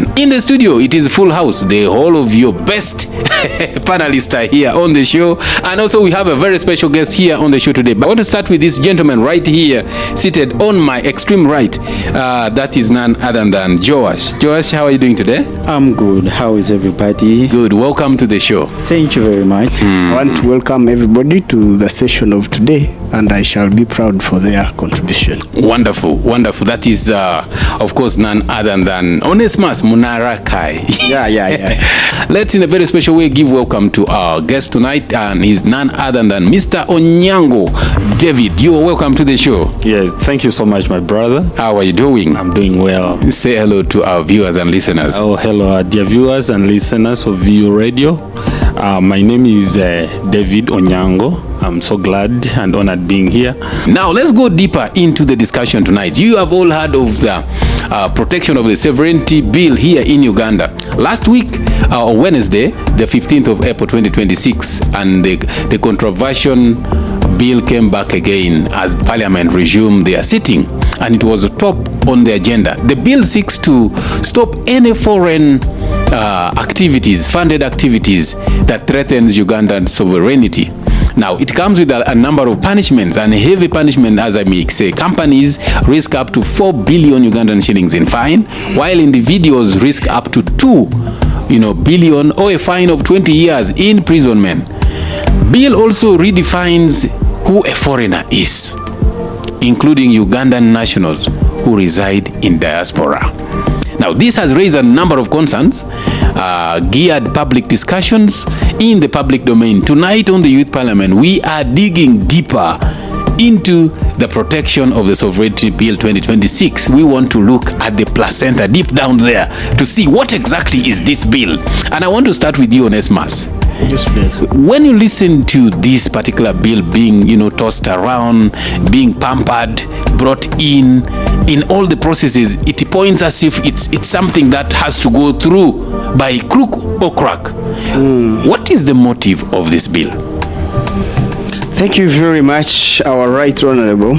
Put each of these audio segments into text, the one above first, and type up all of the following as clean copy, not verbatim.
In the studio, it is full house. The whole of your best panelists are here on the show. And also we have a very special guest here on the show today. But I want to start with this gentleman right here, seated on my extreme right. That is none other than Joash. Joash, how are you doing today? I'm good. How is everybody? Good. Welcome to the show. Thank you very much. I want to welcome everybody to the session of today, and I shall be proud for their contribution. Wonderful, wonderful. That is, of course, none other than Onesmus Munarakai. Yeah. Let's, in a very special way, give welcome to our guest tonight, and he's none other than Mr. Onyango David. You are welcome to the show. Yes, thank you so much, my brother. How are you doing? I'm doing well. Say hello to our viewers and listeners. Oh, hello, dear viewers and listeners of VU Radio. My name is David Onyango. I'm so glad and honored being here. Now, let's go deeper into the discussion tonight. You have all heard of the protection of the sovereignty bill here in Uganda. Last week, on Wednesday, the 15th of April 2026, and the controversial bill came back again as Parliament resumed their sitting, and it was top on the agenda. The bill seeks to stop any foreign activities, funded activities that threatens Ugandan sovereignty. Now, it comes with a number of punishments, and heavy punishment, as I may say. Companies risk up to 4 billion Ugandan shillings in fine, while individuals risk up to 2 billion or a fine of 20 years imprisonment. Bill also redefines who a foreigner is, including Ugandan nationals who reside in diaspora. Now, this has raised a number of concerns, geared public discussions in the public domain. Tonight on the Youth Parliament, we are digging deeper into the protection of the Sovereignty Bill 2026. We want to look at the placenta deep down there to see what exactly is this bill. And I want to start with you, Onesmus. Yes, please. When you listen to this particular bill being, tossed around, being pampered, brought in all the processes, it points as if it's something that has to go through by crook or crack. What is the motive of this bill? Thank you very much, our Right Honorable,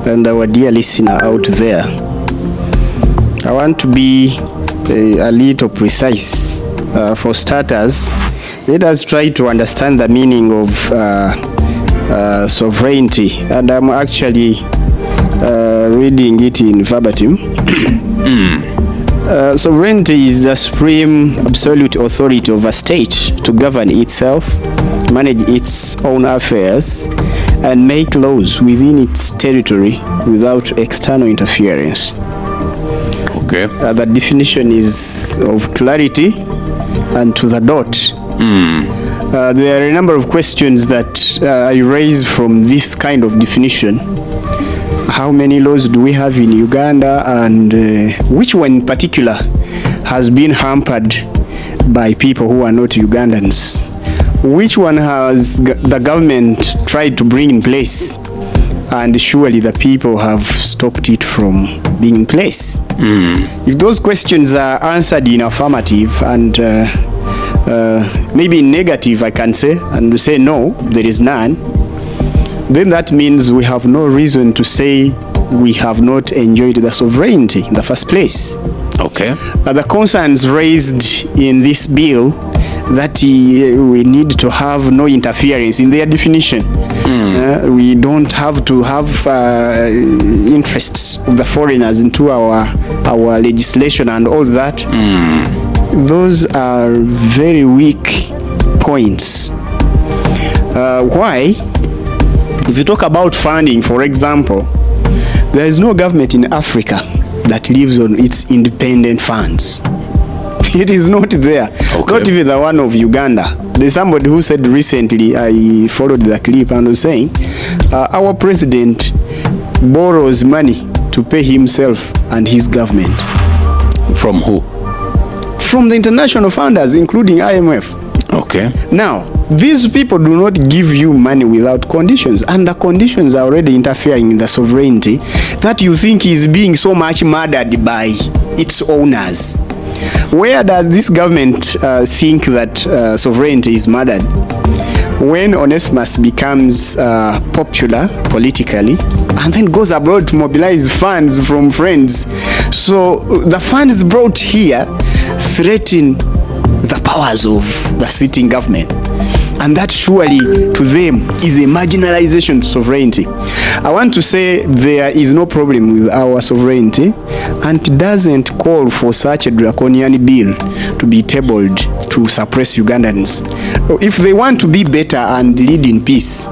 and our dear listener out there. I want to be a little precise. For starters, let us try to understand the meaning of sovereignty, and I'm actually reading it in verbatim. Sovereignty is the supreme absolute authority of a state to govern itself, manage its own affairs, and make laws within its territory without external interference. Okay. The definition is of clarity and to the dot. There are a number of questions that I raise from this kind of definition. How many laws do we have in Uganda, and which one in particular has been hampered by people who are not Ugandans? Which one has the government tried to bring in place, and surely the people have stopped it from being in place? If those questions are answered in affirmative and maybe in negative, I can say, and say no, there is none, then that means we have no reason to say we have not enjoyed the sovereignty in the first place. Okay. The concerns raised in this bill that we need to have no interference in their definition. We don't have to have interests of the foreigners into our legislation and all that. Those are very weak points. Why? If you talk about funding, for example, there is no government in Africa that lives on its independent funds. It is not there. Okay. Not even the one of Uganda. There's somebody who said recently, I followed the clip and was saying, our president borrows money to pay himself and his government. From who? From the international funders, including IMF. Okay. Now, these people do not give you money without conditions, and the conditions are already interfering in the sovereignty that you think is being so much murdered by its owners. Where does this government think that sovereignty is murdered? When Onesmus becomes popular politically, and then goes abroad to mobilize funds from friends. So the funds brought here threaten the powers of the sitting government. And that surely to them is a marginalization to sovereignty. I want to say there is no problem with our sovereignty, and it doesn't call for such a draconian bill to be tabled to suppress Ugandans. If they want to be better and lead in peace,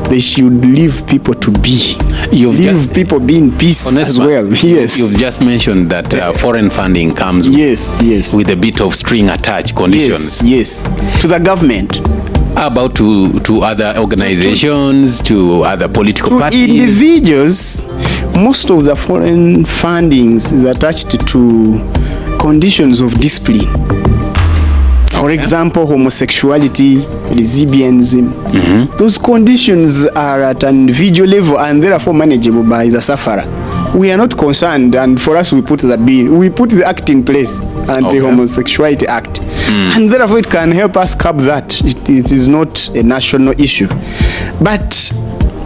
they should leave people to be. Leave people be in peace as well. Yes. You've just mentioned that foreign funding comes with a bit of string attached conditions. Yes. To the government. About to other organizations, to other political parties? Individuals, most of the foreign fundings is attached to conditions of discipline. For example, homosexuality, lesbianism. Those conditions are at an individual level and therefore manageable by the sufferer. We are not concerned, and for us we put the bill, we put the act in place, and the Homosexuality Act. And therefore it can help us curb that. It is not a national issue. But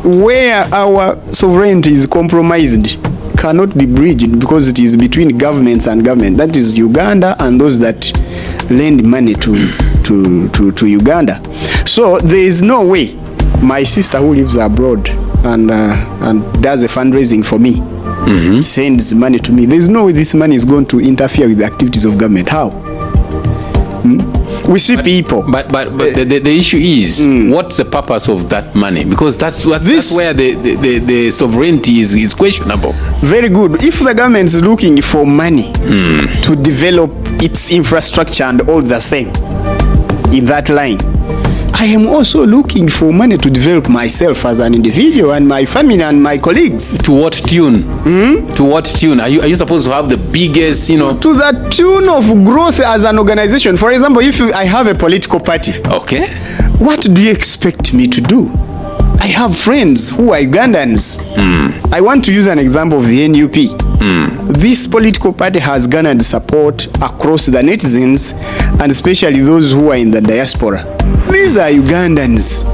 where our sovereignty is compromised cannot be bridged because it is between governments and government. That is Uganda and those that lend money to Uganda. So there is no way my sister who lives abroad and does a fundraising for me sends money to me. There is no way this money is going to interfere with the activities of government. How? We see people. But the issue is, what's the purpose of that money? Because that's where the sovereignty is questionable. Very good. If the government is looking for money to develop its infrastructure and all the same in that line, I am also looking for money to develop myself as an individual and my family and my colleagues. To what tune? To what tune? Are you supposed to have the biggest, To the tune of growth as an organization. For example, if I have a political party, okay, what do you expect me to do? I have friends who are Ugandans. I want to use an example of the NUP. This political party has garnered support across the netizens, and especially those who are in the diaspora. These are Ugandans.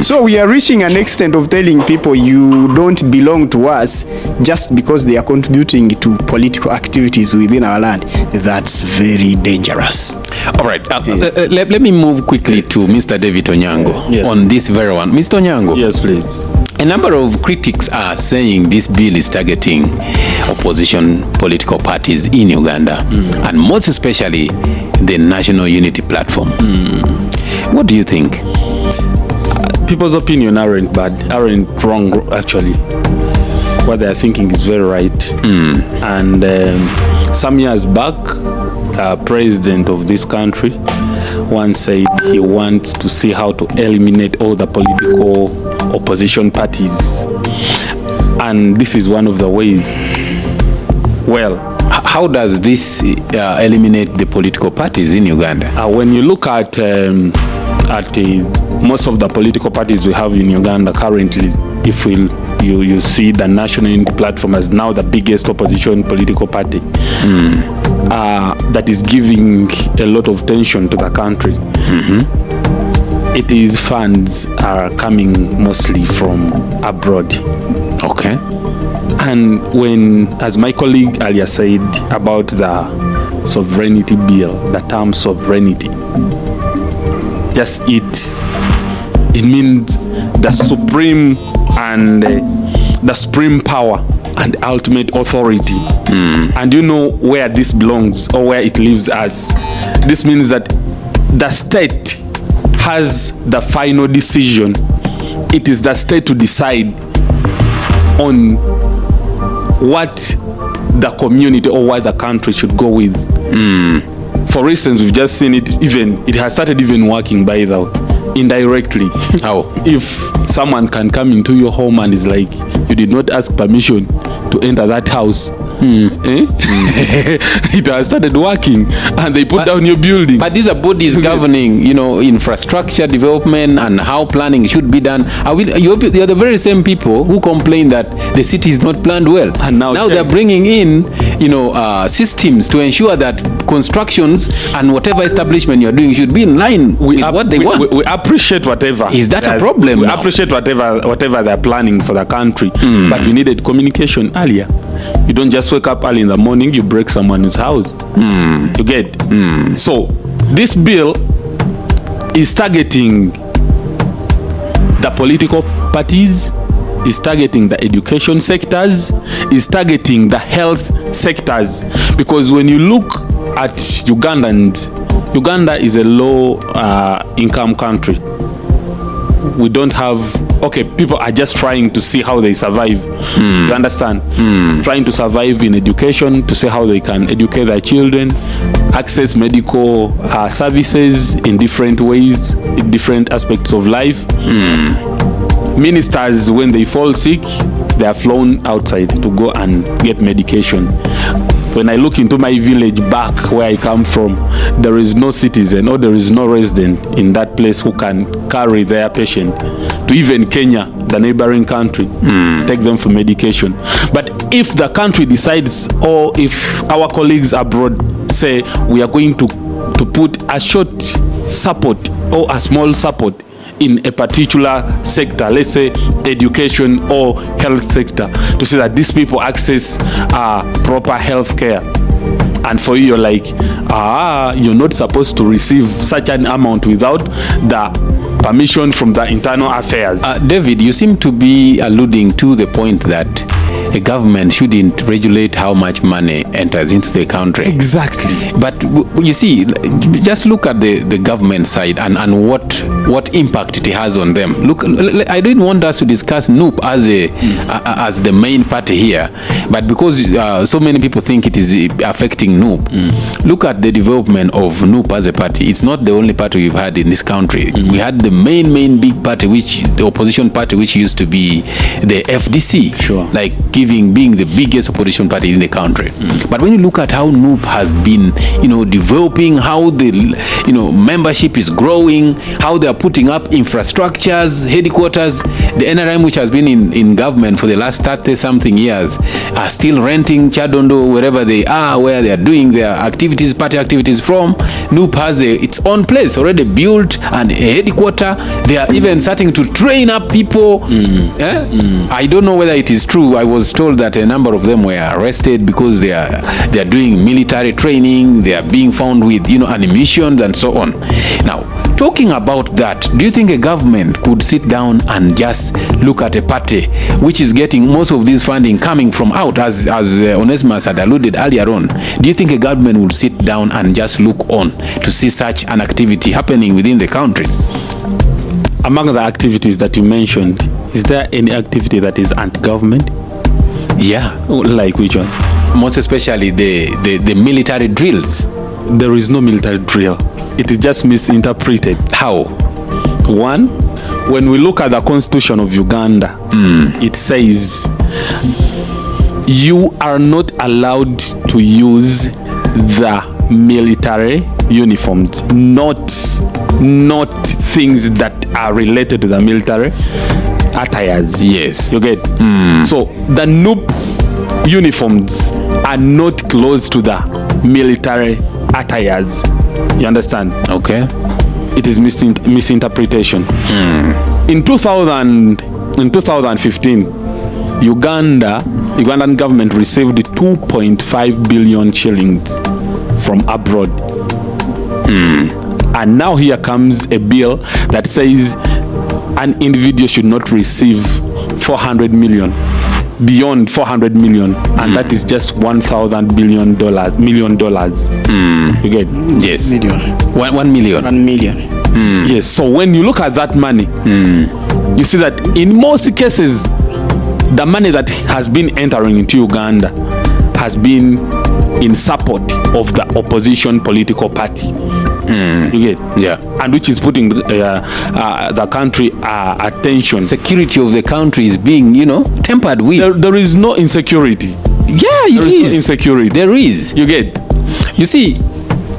So we are reaching an extent of telling people you don't belong to us just because they are contributing to political activities within our land. That's very dangerous. All right. Let me move quickly to Mr. David Onyango on this very one. Mr. Onyango. Yes, please. A number of critics are saying this bill is targeting opposition political parties in Uganda, and most especially the National Unity Platform. What do you think? People's opinion aren't wrong, actually. What they are thinking is very right. And some years back, president of this country once said he wants to see how to eliminate all the political opposition parties, and this is one of the ways. Well, how does this eliminate the political parties in Uganda? When you look at most of the political parties we have in Uganda currently, if you see the National Unity Platform as now the biggest opposition political party that is giving a lot of tension to the country. It is funds are coming mostly from abroad. Okay. And when, as my colleague earlier said about the sovereignty bill, the term sovereignty, just it means the supreme and the supreme power and ultimate authority. And you know where this belongs or where it lives as. This means that the state has the final decision. It is the state to decide on what the community or what the country should go with. For instance, we've just seen it has started even working by the indirectly. How? If someone can come into your home and is like, you did not ask permission to enter that house, It has started working, and they put down your building. But these are bodies governing, infrastructure development and how planning should be done. You're the very same people who complain that the city is not planned well. And now they're bringing in, systems to ensure that constructions and whatever establishment you're doing should be in line with what they want. We appreciate whatever. Is that a problem? We now? appreciate whatever they're planning for the country, but we needed communication earlier. You don't just wake up early in the morning, you break someone's house. You get? So this bill is targeting the political parties, is targeting the education sectors, is targeting the health sectors. Because when you look at Uganda is a low income country. We don't have, people are just trying to see how they survive. You understand? Trying to survive in education, to see how they can educate their children, access medical services in different ways, in different aspects of life. Ministers, when they fall sick, they are flown outside to go and get medication. When I look into my village back where I come from, there is no citizen or there is no resident in that place who can carry their patient to even Kenya, the neighboring country, take them for medication. But if the country decides, or if our colleagues abroad say we are going to put a short support or a small support in a particular sector, let's say education or health sector, to see that these people access proper health care. And for you, you're like, you're not supposed to receive such an amount without the permission from the internal affairs. David, you seem to be alluding to the point that a government shouldn't regulate how much money enters into the country. Exactly. But you see, just look at the government side and what impact it has on them. Look, I didn't want us to discuss NUP as the main party here, but because so many people think it is affecting NUP. Look at the development of NUP as a party. It's not the only party we've had in this country. We had the main big party, the opposition party, which used to be the FDC. Sure. Like being the biggest opposition party in the country. But when you look at how NUP has been, developing, how the, membership is growing, how they are putting up infrastructures, headquarters, the NRM, which has been in government for the last 30-something years, are still renting Chadondo wherever they are, where they are doing their activities, party activities from. NUP has its own place already built and a headquarter. They are even starting to train up people. I don't know whether it is true. I was told that a number of them were arrested because they are doing military training. They are being found with ammunition and so on. Now, talking about that, do you think a government could sit down and just look at a party which is getting most of this funding coming from out, as Onesimus had alluded earlier on? Do you think a government would sit down and just look on to see such an activity happening within the country? Among the activities that you mentioned, is there any activity that is anti-government? Yeah. Like which one? Most especially the military drills. There is no military drill. It is just misinterpreted. How? One, when we look at the constitution of Uganda, it says you are not allowed to use the military uniforms, not things that are related to the military attires. Yes. You get? So the NUP uniforms are not close to the military attires. You understand? Okay. It is misinterpretation. In 2015, Ugandan government received 2.5 billion shillings from abroad. And now here comes a bill that says an individual should not receive 400 million, beyond 400 million, and that is just $1,000 million. You get? Yes. Million. 1 million. 1 million. Yes. So when you look at that money, you see that in most cases, the money that has been entering into Uganda has been in support of the opposition political party. You get? Yeah. And which is putting the country attention. Security of the country is being, tempered with. There is no insecurity. Yeah, it There is no is. insecurity. There is. You get? You see,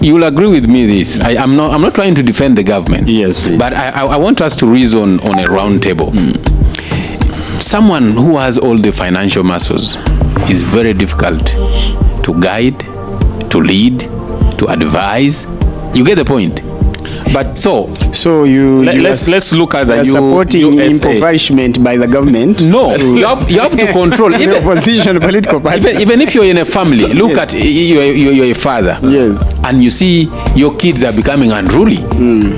you will agree with me this. I'm not trying to defend the government. Yes, please. But I want us to reason on a round table. Someone who has all the financial muscles is very difficult to guide, to lead, to advise. You get the point? But so let's look at the supporting USA. impoverishment by the government. no, you have to control. The opposition political party. Even if you're in a family, look at you're a father. Yes. And you see your kids are becoming unruly.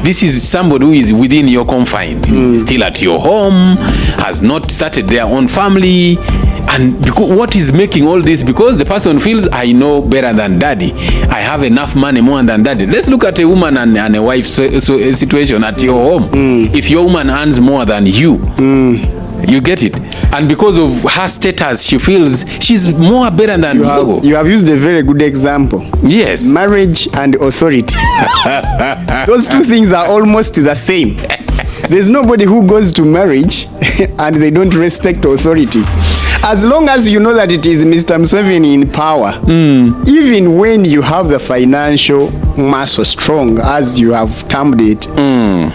This is somebody who is within your confine, still at your home, has not started their own family. And because what is making all this? Because the person feels, I know better than daddy. I have enough money more than daddy. Let's look at a woman and a wife situation at your home. If your woman earns more than you, you get it. And because of her status, she feels she's more better than you. You have used a very good example. Yes. Marriage and authority. Those two things are almost the same. There's nobody who goes to marriage and they don't respect authority. As long as you know that it is Mr. Museveni in power, even when you have the financial muscle strong, as you have termed it,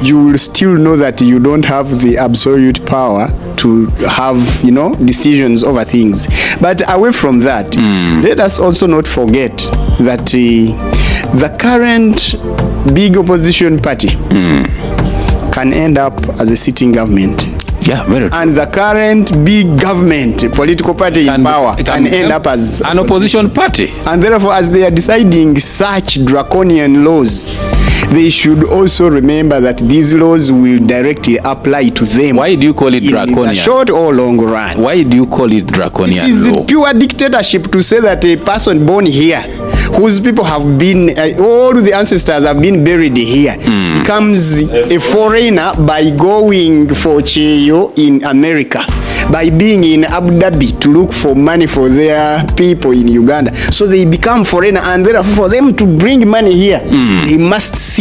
you will still know that you don't have the absolute power to have, decisions over things. But away from that, let us also not forget that the current big opposition party can end up as a sitting government. Yeah, very true. And the current big government, political party in power, can end up as an opposition party. And therefore, as they are deciding such draconian laws, they should also remember that these laws will directly apply to them. Why do you call it draconian? In the short or long run. Why do you call it draconian It is law? pure dictatorship to say that a person born here, whose people have been, all the ancestors have been buried here, becomes a foreigner by going for cheyo in America, by being in Abu Dhabi to look for money for their people in Uganda. So they become foreigner, and therefore for them to bring money here, they must seek,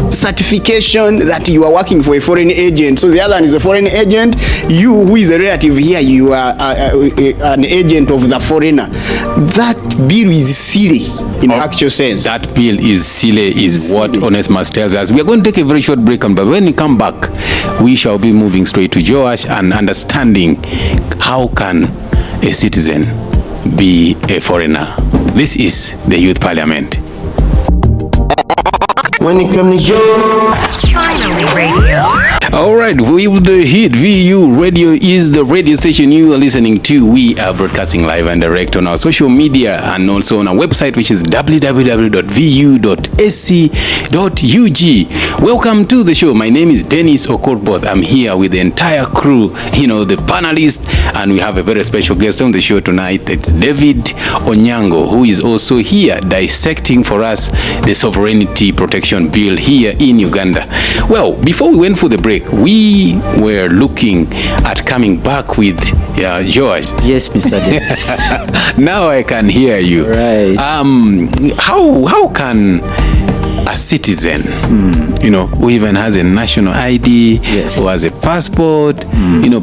certification that you are working for a foreign agent. So the other one is a foreign agent. You, who is a relative here, you are an agent of the foreigner. That bill is silly in actual sense. That bill is silly, is what Onesmus tells us. We are going to take a very short break, but when we come back, we shall be moving straight to Joash and understanding how can a citizen be a foreigner. This is the Youth Parliament. When it comes to you, Finally Radio. All right, with the hit, VU Radio is the radio station you are listening to. We are broadcasting live and direct on our social media and also on our website, which is www.vu.ac.ug. Welcome to the show. My name is Dennis Okorboth. I'm here with the entire crew, the panelists, and we have a very special guest on the show tonight. It's David Onyango, who is also here dissecting for us the sovereignty protection bill here in Uganda. Well, before we went for the break, we were looking at coming back with George. Yes, Mr. Davis. Now I can hear you. Right. How can a citizen, who even has a national ID, yes, who has a passport,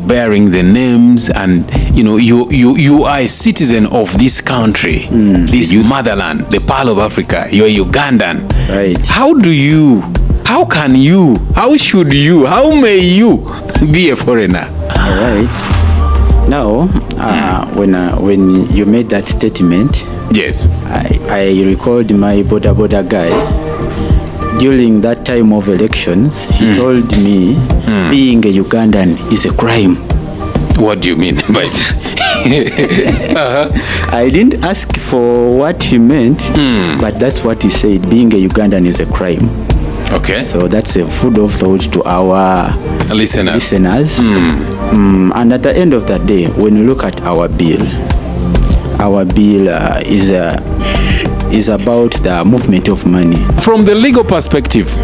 bearing the names, and you are a citizen of this country, this motherland, the Pearl of Africa. You're Ugandan. Right. How may you be a foreigner? All right. Now, when you made that statement, Yes. I recalled my border guy. During that time of elections, he told me being a Ugandan is a crime. What do you mean by I didn't ask for what he meant, but that's what he said. Being a Ugandan is a crime. Okay. So that's a food of thought to our listeners. And at the end of the day, when you look at our bill is about the movement of money. From the legal perspective,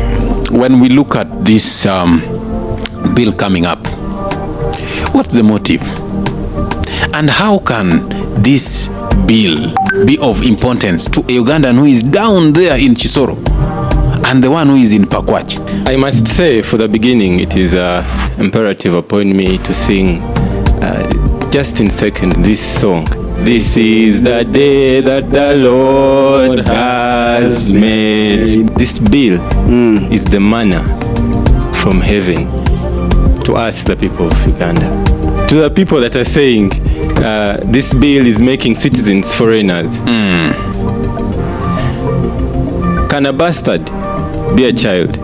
when we look at this bill coming up, what's the motive? And how can this bill be of importance to a Ugandan who is down there in Chisoro and the one who is in Pakwach? I must say, for the beginning, it is imperative upon me to sing just in seconds this song This is the day that the Lord has made. This bill is the manna from heaven to us, the people of Uganda. To the people that are saying this bill is making citizens foreigners. Can a bastard be a child?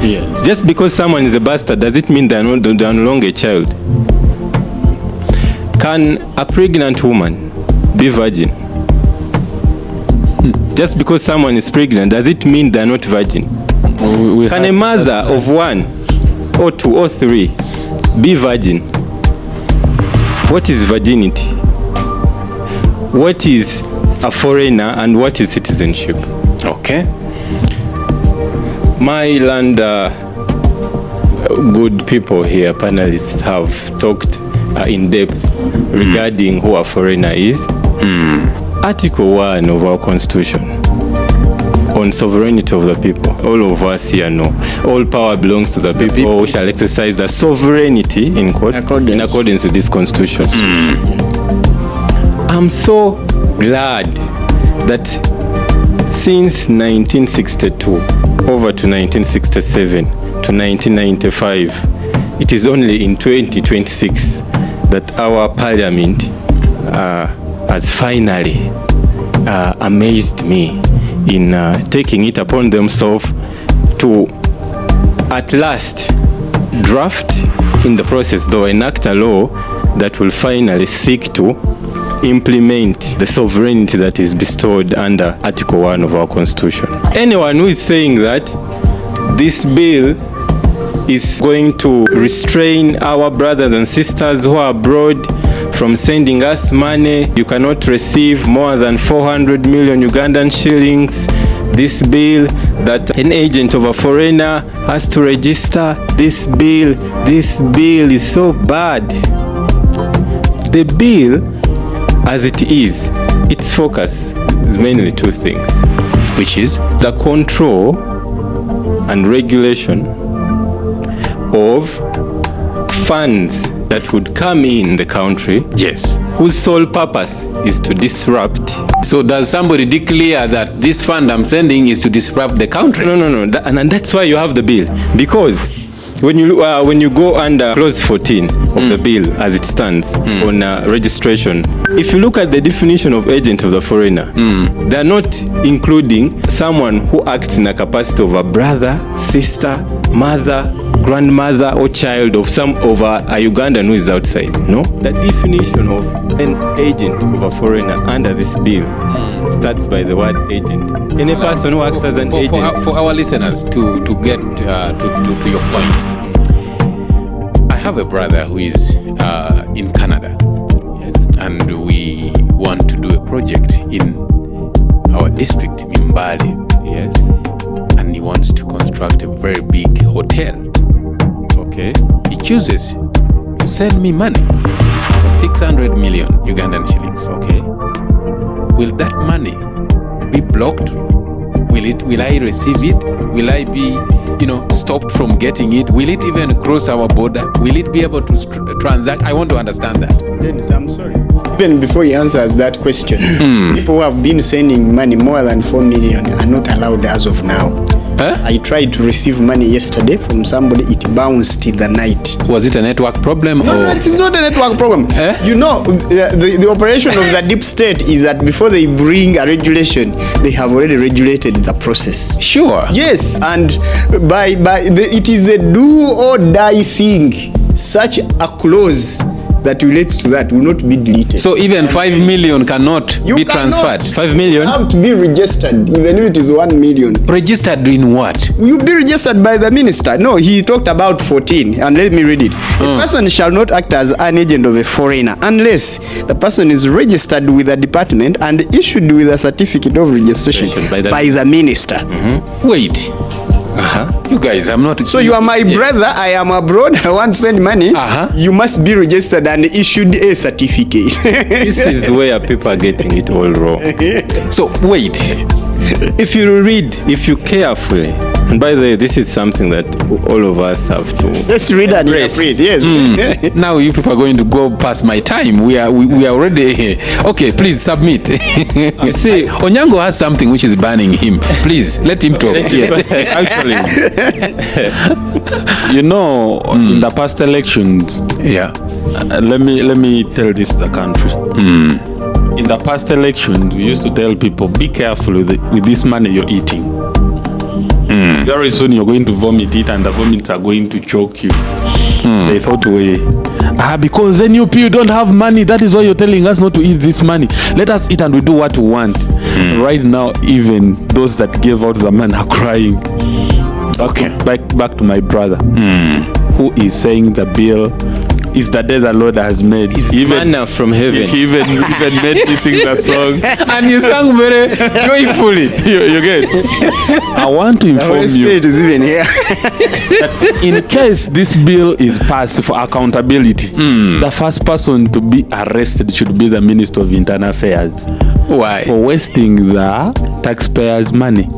Yeah. Just because someone is a bastard, does it mean they are no longer a child? Can a pregnant woman be virgin? Just because someone is pregnant, does it mean they are not virgin? Can a mother of 1 or 2 or 3 be virgin? What is virginity? What is a foreigner and what is citizenship? Okay. My land good people here, panelists, have talked in depth regarding who a foreigner is. Article 1 of our constitution on sovereignty of the people. All of us here know all power belongs to the people who shall exercise the sovereignty in accordance with this constitution. I'm so glad that since 1962 over to 1967 to 1995, it is only in 2026 that our parliament has finally amazed me in taking it upon themselves to at last draft, in the process though, enact a law that will finally seek to implement the sovereignty that is bestowed under Article 1 of our Constitution. Anyone who is saying that this bill is going to restrain our brothers and sisters who are abroad from sending us money, you cannot receive more than 400 million Ugandan shillings. This bill that an agent of a foreigner has to register, this bill is so bad. The bill, as it is, its focus is mainly 2 things, Which is? the control and regulation of funds that would come in the country, Yes. whose sole purpose is to disrupt. So does somebody declare that this fund I'm sending is to disrupt the country? No. And that's why you have the bill, because when you go under clause 14 of the bill as it stands on registration, if you look at the definition of agent of the foreigner, they are not including someone who acts in a capacity of a brother, sister, mother, grandmother or child of a Ugandan who is outside. No, the definition of an agent of a foreigner under this bill starts by the word agent. Any person who acts as an agent. For our listeners to get to your point, I have a brother who is in Canada. Yes. And we want to do a project in our district, Mimbali. Yes. And he wants to construct a very big hotel. Okay. He chooses to send me money, 600 million Ugandan shillings. Okay. Will that money be blocked? Will I receive it? Will I be, stopped from getting it? Will it even cross our border? Will it be able to transact? I want to understand that. Dennis, I'm sorry. Even before he answers that question, people who have been sending money more than 4 million are not allowed as of now. Huh? I tried to receive money yesterday from somebody. It bounced in the night. Was it a network problem? No, or? it is not a network problem. Eh? The operation of the deep state is that before they bring a regulation, they have already regulated the process. Sure. Yes, and it is a do or die thing. Such a clause that relates to that will not be deleted. So even 5 million cannot You be cannot. transferred? 5 million? You have to be registered, even if it is 1 million. Registered in what? Will be registered by the minister. No, he talked about 14, and let me read it. A person shall not act as an agent of a foreigner unless the person is registered with the department and issued with a certificate of registration by the minister. Wait. You guys, I'm not... So you are my brother, I am abroad, I want to send money. You must be registered and issued a certificate. This is where people are getting it all wrong. So wait, If you carefully, and by the way, this is something that all of us have to. Let's read and embrace. read. Yes. Now you people are going to go past my time. We are already here. Okay, please submit. You see, Onyango has something which is burning him. Please let him talk. Yeah. Actually, you know, in the past elections, Yeah. let me tell this to the country. In the past elections, we used to tell people, be careful with this money you're eating. Very soon you're going to vomit it, and the vomits are going to choke you. They thought because NUP don't have money, that is why you're telling us not to eat this money. Let us eat and we do what we want. Right now, even those that gave out the money are crying. Back to my brother, who is saying the bill is the day the Lord has made. it's manna from heaven. He even made me sing the song. And you sang very joyfully. You get? I want to The inform Holy you Spirit is even here. that in case this bill is passed for accountability, the first person to be arrested should be the Minister of Internal Affairs Why? for wasting the taxpayers' money.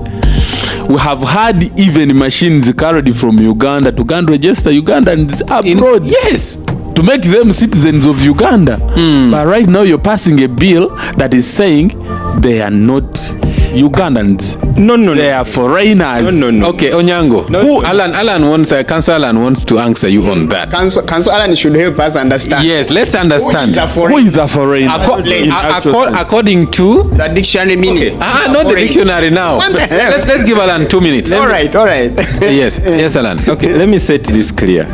We have had even machines carried from Uganda to go and register Ugandans abroad. Yes. To make them citizens of Uganda. But right now you're passing a bill that is saying they are not Ugandans. No. They are foreigners. No. Okay, Onyango. No. Alan wants, Councillor Alan wants to answer you on that. Council Alan should help us understand. Yes, let's understand. Who is a foreigner? According to The dictionary meaning. not the dictionary now. What the hell? Let's give Alan 2 minutes. All right. Yes, Alan. Okay, let me set this clear.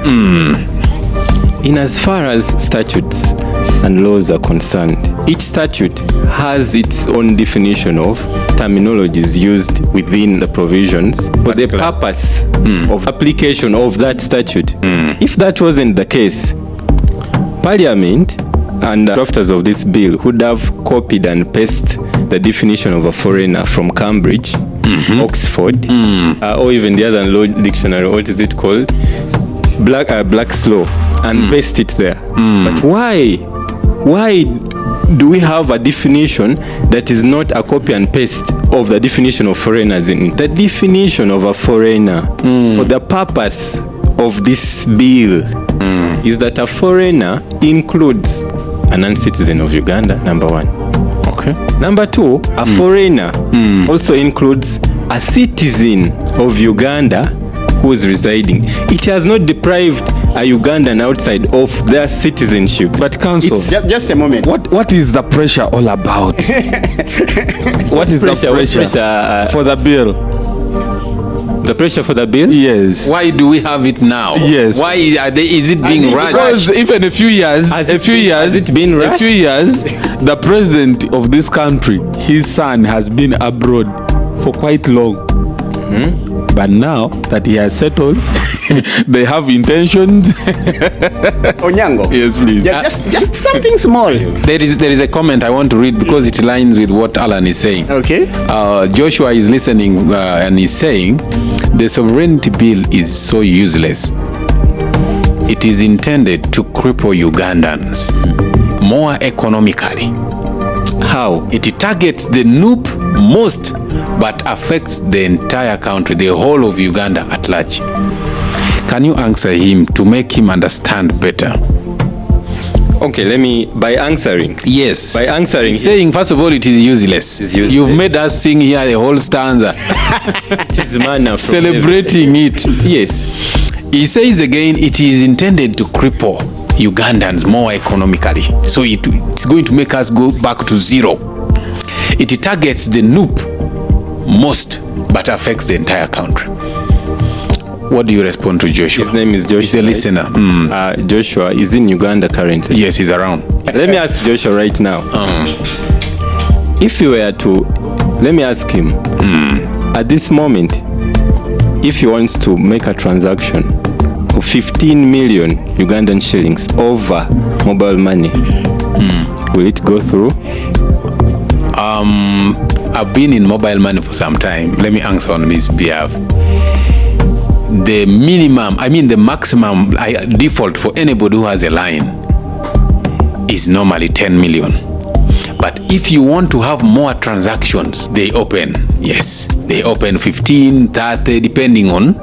In as far as statutes and laws are concerned, each statute has its own definition of terminologies used within the provisions for the purpose of application of that statute. If that wasn't the case, Parliament and drafters of this bill would have copied and pasted the definition of a foreigner from Cambridge, Oxford, or even the other law dictionary. What is it called? Black's Law, and paste it there. But why do we have a definition that is not a copy and paste of the definition of foreigners in the definition of a foreigner? For the purpose of this bill is that a foreigner includes a non-citizen of Uganda, number one. Okay. Number two, a foreigner also includes a citizen of Uganda who is residing. It has not deprived a Ugandan outside of their citizenship. But council, Just a moment. what is the pressure all about? What is the pressure for the bill? The pressure for the bill? Yes. Why do we have it now? Yes. Why is it being rushed? Because even a few years, Has it been rushed? the president of this country, his son has been abroad for quite long. But now that he has settled, they have intentions. Onyango. Yes, please. Just something small. There is a comment I want to read because it aligns with what Alan is saying. Okay. Joshua is listening and is saying the sovereignty bill is so useless. It is intended to cripple Ugandans more economically. How? It targets the noob most but affects the entire country, the whole of Uganda at large. Can you answer him to make him understand better? Okay, by answering. Yes. By answering. He's saying, first of all, it is useless. It's useless. You've made us sing here the whole stanza, It is manna from celebrating it. heaven. Yes. He says again, it is intended to cripple Ugandans more economically. So it's going to make us go back to zero. It targets the noob most, but affects the entire country. What do you respond to Joshua? His name is Joshua. He's a listener. Joshua is in Uganda currently. Yes, he's around. Let me ask Joshua right now. If you were to, let me ask him, at this moment, if he wants to make a transaction of 15 million Ugandan shillings over mobile money, will it go through? I've been in mobile money for some time. Let me answer on his behalf. The maximum default for anybody who has a line is normally 10 million. But if you want to have more transactions, they open. Yes, they open 15, 30, depending on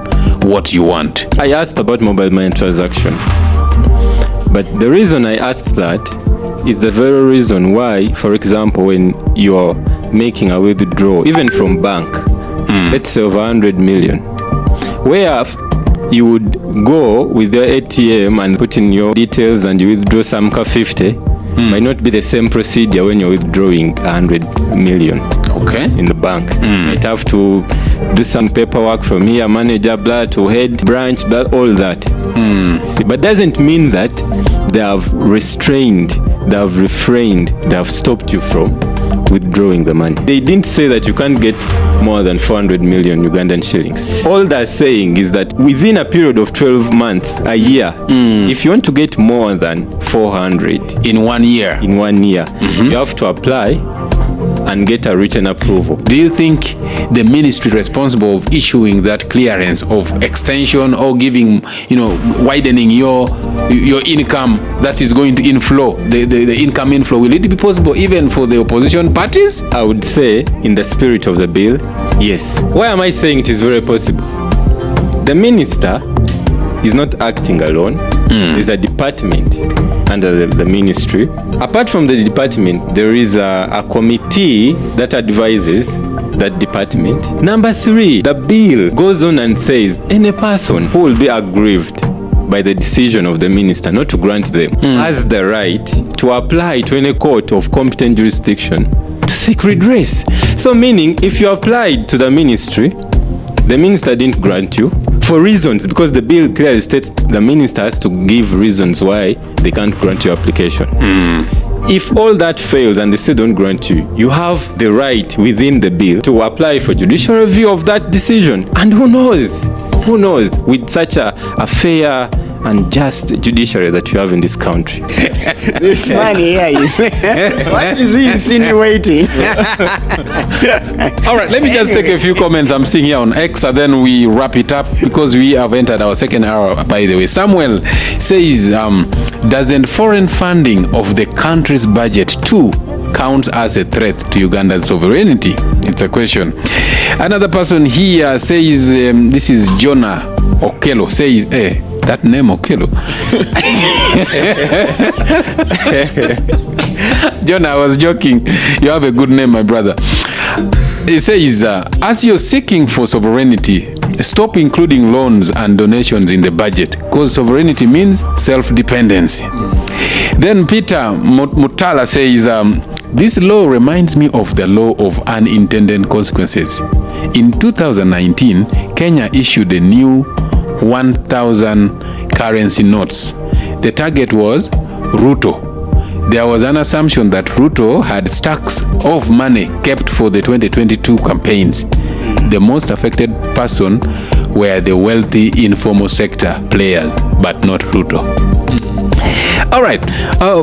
what you want. I asked about mobile money transaction. But the reason I asked that is the very reason why, for example, when you're making a withdrawal, even from bank, let's say of 100 million, where you would go with the ATM and put in your details and you withdraw some 50, might not be the same procedure when you're withdrawing 100 million. Okay. In the bank. Might have to do some paperwork from here, manager, blah, to head, branch, blah, all that. See, but doesn't mean that they have restrained, they have refrained, they have stopped you from withdrawing the money. They didn't say that you can't get more than 400 million Ugandan shillings. All they're saying is that within a period of 12 months, a year, if you want to get more than 400 In 1 year. in 1 year, you have to apply and get a written approval. Do you think the ministry responsible of issuing that clearance of extension or giving, widening your income that is going to inflow, the income inflow, will it be possible even for the opposition parties? I would say, in the spirit of the bill, yes. Why am I saying it is very possible? The minister is not acting alone. There's a department under the ministry. Apart from the department, there is a committee that advises that department. Number 3, the bill goes on and says any person who will be aggrieved by the decision of the minister not to grant them has the right to apply to any court of competent jurisdiction to seek redress. So meaning, if you applied to the ministry, the minister didn't grant you for reasons, because the bill clearly states the minister has to give reasons why they can't grant your application. If all that fails and they still don't grant you, you have the right within the bill to apply for judicial review of that decision. And who knows, with such a fair and just judiciary that you have in this country. This man here is. What is he insinuating? All right, let me just take a few comments I'm seeing here on X, and then we wrap it up because we have entered our second hour, by the way. Samuel says, doesn't foreign funding of the country's budget too count as a threat to Uganda's sovereignty? It's a question. Another person here says, this is Jonah Okello, says, that name Okello. John, I was joking. You have a good name, my brother. He says, as you're seeking for sovereignty, stop including loans and donations in the budget, because sovereignty means self-dependency. Then Peter Mutala says, this law reminds me of the law of unintended consequences. In 2019, Kenya issued a new 1,000 currency notes. The target was Ruto. There was an assumption that Ruto had stacks of money kept for the 2022 campaigns. The most affected person were the wealthy informal sector players, but not Ruto. All right,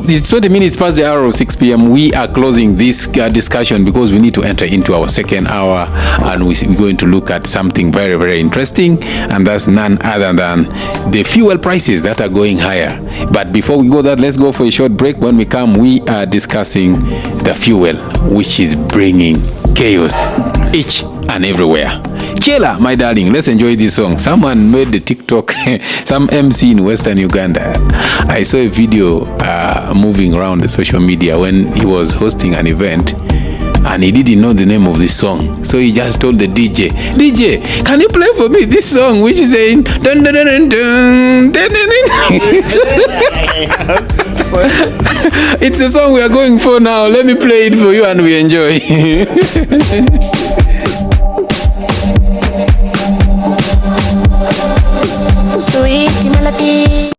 it's 20 minutes past the hour of 6 p.m. We are closing this discussion because we need to enter into our second hour, and we're going to look at something very, very interesting, and that's none other than the fuel prices that are going higher. But before we go there, let's go for a short break. When we come, we are discussing the fuel, which is bringing chaos each and everywhere. Chela, my darling, let's enjoy this song. Someone made the TikTok, some MC in Western Uganda. I saw a video moving around the social media when he was hosting an event, and he didn't know the name of this song. So he just told the DJ, can you play for me this song which is saying dun dun dun dun dun dun dun dun. It's a song we are going for now. Let me play it for you and we enjoy.